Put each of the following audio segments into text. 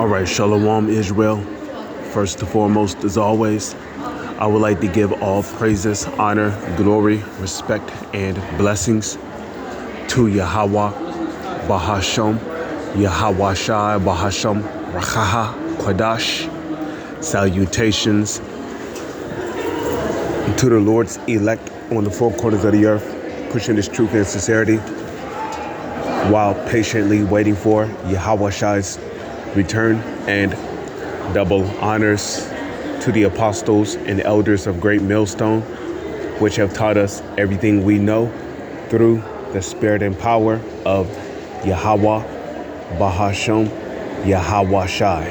All right, Shalom Israel. First and foremost, as always, I would like to give all praises, honor, glory, respect, and blessings to Yahweh, Bahasham, Yahweh Shai, Bahasham, Rachaha, Quadash. Salutations to the Lord's elect on the four corners of the earth, pushing His truth and sincerity while patiently waiting for Yahweh Shai's return, and double honors to the apostles and elders of Great Millstone, which have taught us everything we know through the spirit and power of Yahweh, Bahasham, Yahweh Shai.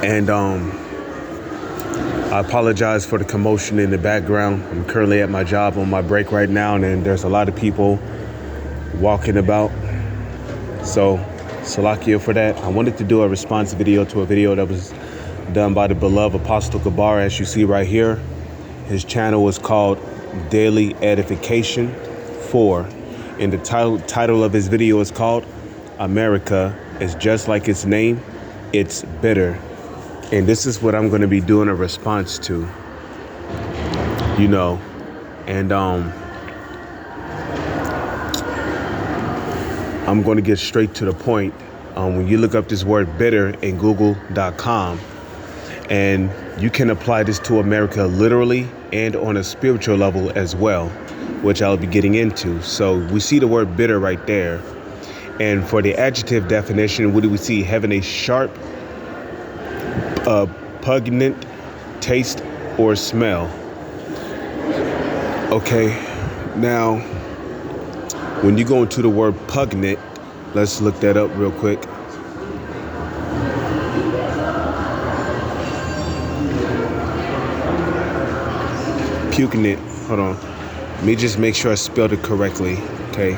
And I apologize for the commotion in the background. I'm currently at my job on my break right now, and there's a lot of people walking about. So, Salakia for that. I wanted to do a response video to a video that was done by the beloved Apostle Gabar, as you see right here. His channel is called Daily Edification 4. And the title of his video is called America is Just Like Its Name, It's Bitter. And this is what I'm going to be doing a response to, and I'm going to get straight to the point. When you look up this word bitter in google.com, and you can apply this to America literally and on a spiritual level as well, which I'll be getting into. So we see the word bitter right there. And for the adjective definition, what do we see? Having a sharp, pungent taste or smell. Okay, now when you go into the word pungent, let's look that up real quick. Pungent, hold on. Let me just make sure I spelled it correctly, okay?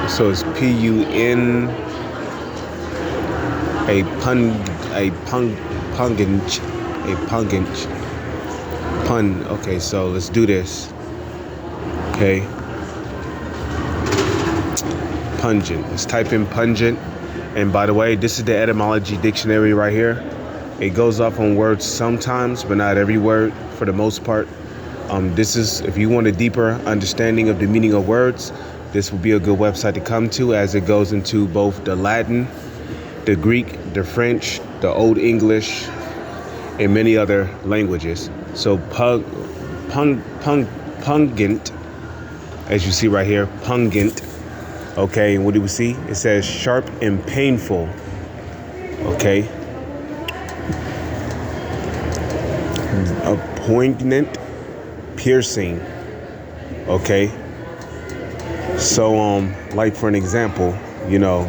So it's P-U-N, pun. Okay, so let's do this. Okay. Pungent. Let's type in pungent. And by the way, this is the etymology dictionary right here. It goes off on words sometimes, but not every word for the most part. This is, if you want a deeper understanding of the meaning of words, this will be a good website to come to, as it goes into both the Latin, the Greek, the French, the Old English, and many other languages. So pungent, as you see right here, pungent. Okay, and what do we see? It says sharp and painful. Okay. A poignant, piercing. Okay. So, like for an example,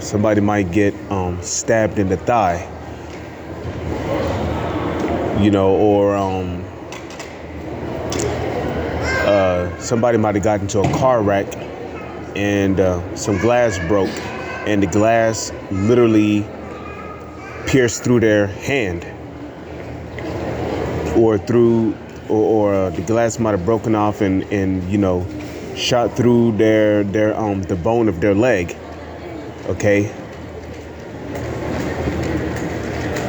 somebody might get stabbed in the thigh, or somebody might have gotten into a car wreck and some glass broke, and the glass literally pierced through their hand, or the glass might have broken off and shot through the bone of their leg. Okay.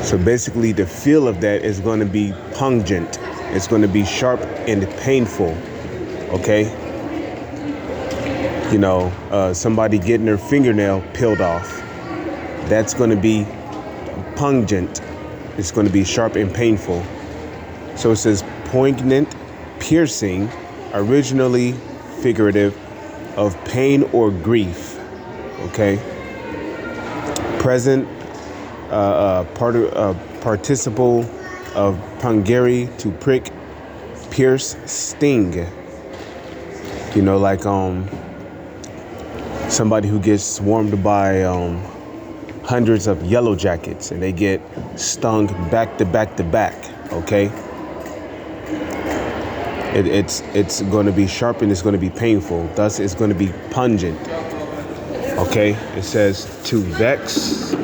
So basically the feel of that is going to be pungent. It's going to be sharp and painful. Okay. Somebody getting their fingernail peeled off. That's going to be pungent. It's going to be sharp and painful. So it says poignant, piercing, originally figurative, of pain or grief. Okay. Present, participle of pungere, to prick, pierce, sting. Like somebody who gets swarmed by hundreds of yellow jackets, and they get stung back to back to back. Okay. It's going to be sharp and it's going to be painful. Thus, it's going to be pungent. Okay, it says to vex,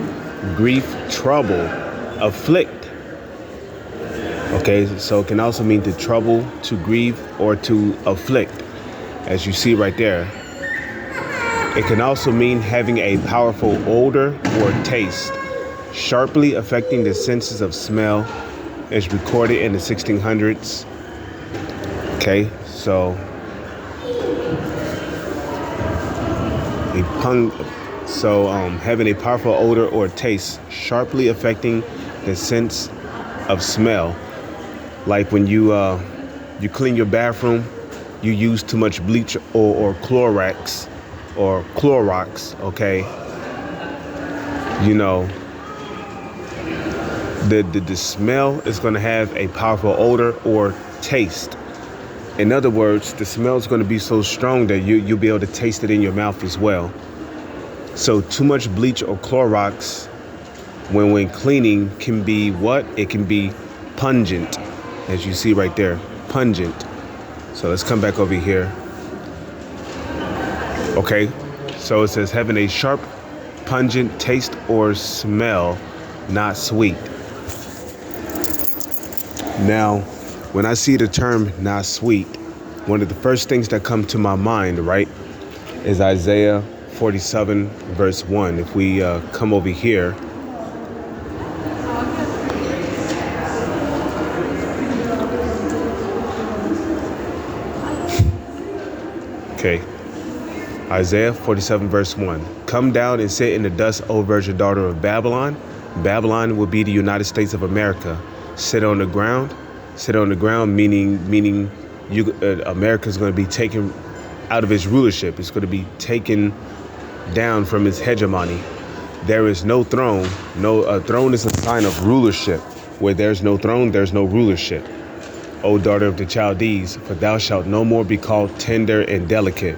grief, trouble, afflict. Okay, so it can also mean to trouble, to grieve, or to afflict, as you see right there. It can also mean having a powerful odor or taste, sharply affecting the senses of smell. It's recorded in the 1600s. Okay, so having a powerful odor or taste, sharply affecting the sense of smell. Like when you clean your bathroom, you use too much bleach or Clorox, okay? You know, the smell is going to have a powerful odor or taste. In other words, the smell is going to be so strong that you'll be able to taste it in your mouth as well. So too much bleach or Clorox when cleaning can be what? It can be pungent, as you see right there, pungent. So let's come back over here. Okay, so it says having a sharp, pungent taste or smell, not sweet. Now, when I see the term not sweet, one of the first things that come to my mind, right, is Isaiah 47 verse 1. If we come over here, okay, Isaiah 47 verse 1. Come down and sit in the dust, O virgin daughter of Babylon. Babylon will be the United States of America. Sit on the ground, meaning America is going to be taken out of its rulership. It's going to be taken down from its hegemony. There is no throne. A throne is a sign of rulership. Where there's no throne, there's no rulership. O daughter of the Chaldees, for thou shalt no more be called tender and delicate.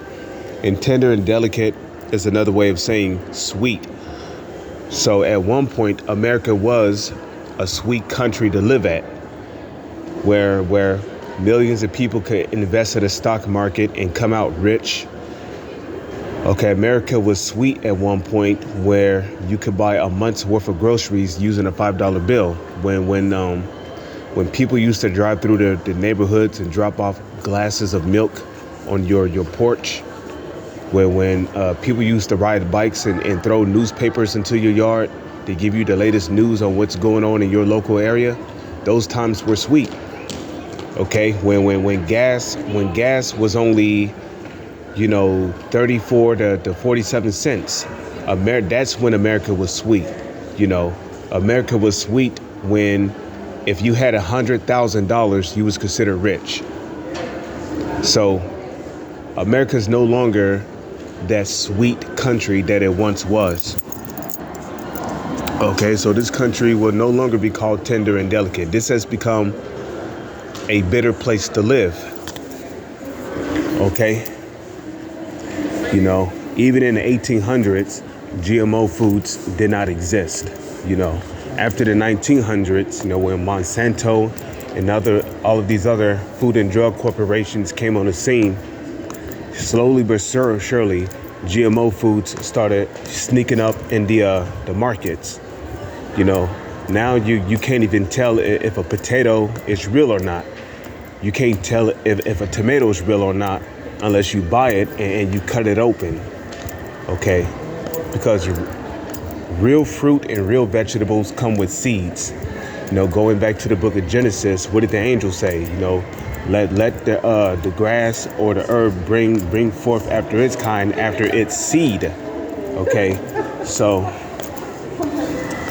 And tender and delicate is another way of saying sweet. So at one point, America was a sweet country to live at, where millions of people could invest in the stock market and come out rich. Okay, America was sweet at one point where you could buy a month's worth of groceries using a $5 bill. When people used to drive through the neighborhoods and drop off glasses of milk on your porch, when people used to ride bikes and throw newspapers into your yard to give you the latest news on what's going on in your local area, those times were sweet. Okay, when gas was only 34 to 47 cents. That's when America was sweet. America was sweet when if you had $100,000, you was considered rich. So America's no longer that sweet country that it once was. Okay, so this country will no longer be called tender and delicate. This has become a bitter place to live. Okay. Even in the 1800s, GMO foods did not exist. After the 1900s, when Monsanto and all of these other food and drug corporations came on the scene, slowly but surely, GMO foods started sneaking up in the markets. Now you can't even tell if a potato is real or not. You can't tell if a tomato is real or not unless you buy it and you cut it open. Okay, because real fruit and real vegetables come with seeds. Going back to the book of Genesis, what did the angel say? Let the grass or the herb bring forth after its kind, after its seed. Okay, so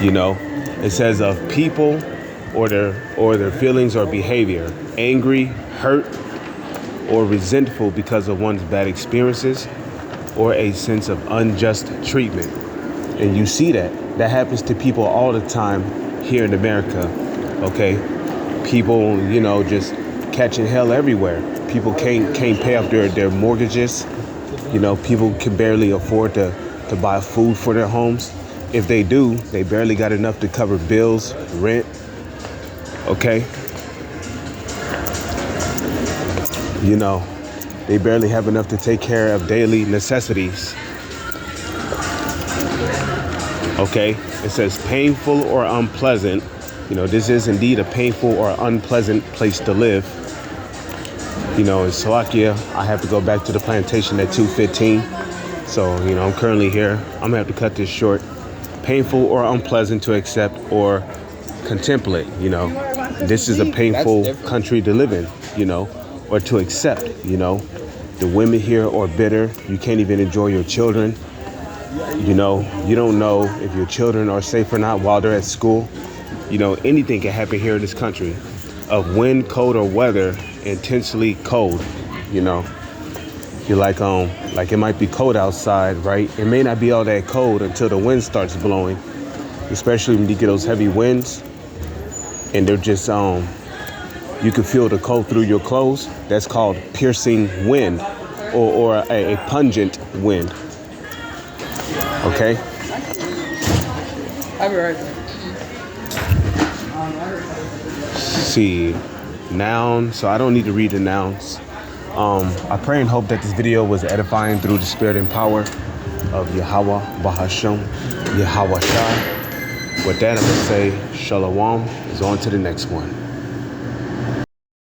it says of people or their feelings or behavior, angry, hurt, or resentful because of one's bad experiences or a sense of unjust treatment. And you see that happens to people all the time here in America. Okay, people just catching hell everywhere. People can't pay off their mortgages. People can barely afford to buy food for their homes. If they do, they barely got enough to cover bills, rent. Okay, they barely have enough to take care of daily necessities. Okay, it says painful or unpleasant. This is indeed a painful or unpleasant place to live. In Slovakia, I have to go back to the plantation at 2:15. So, I'm currently here. I'm gonna have to cut this short. Painful or unpleasant to accept or contemplate, This is a painful country to live in, or to accept, The women here are bitter. You can't even enjoy your children. You don't know if your children are safe or not while they're at school. Anything can happen here in this country of wind, cold, or weather, intensely cold, You're like it might be cold outside, right? It may not be all that cold until the wind starts blowing, especially when you get those heavy winds and they're just, you can feel the cold through your clothes. That's called piercing wind or a pungent wind. Okay? I'll be right back. See, noun. So I don't need to read the nouns. I pray and hope that this video was edifying through the spirit and power of Yahweh Bahasham, Yahweh Shai. With that, I'm going to say Shalom. Is on to the next one.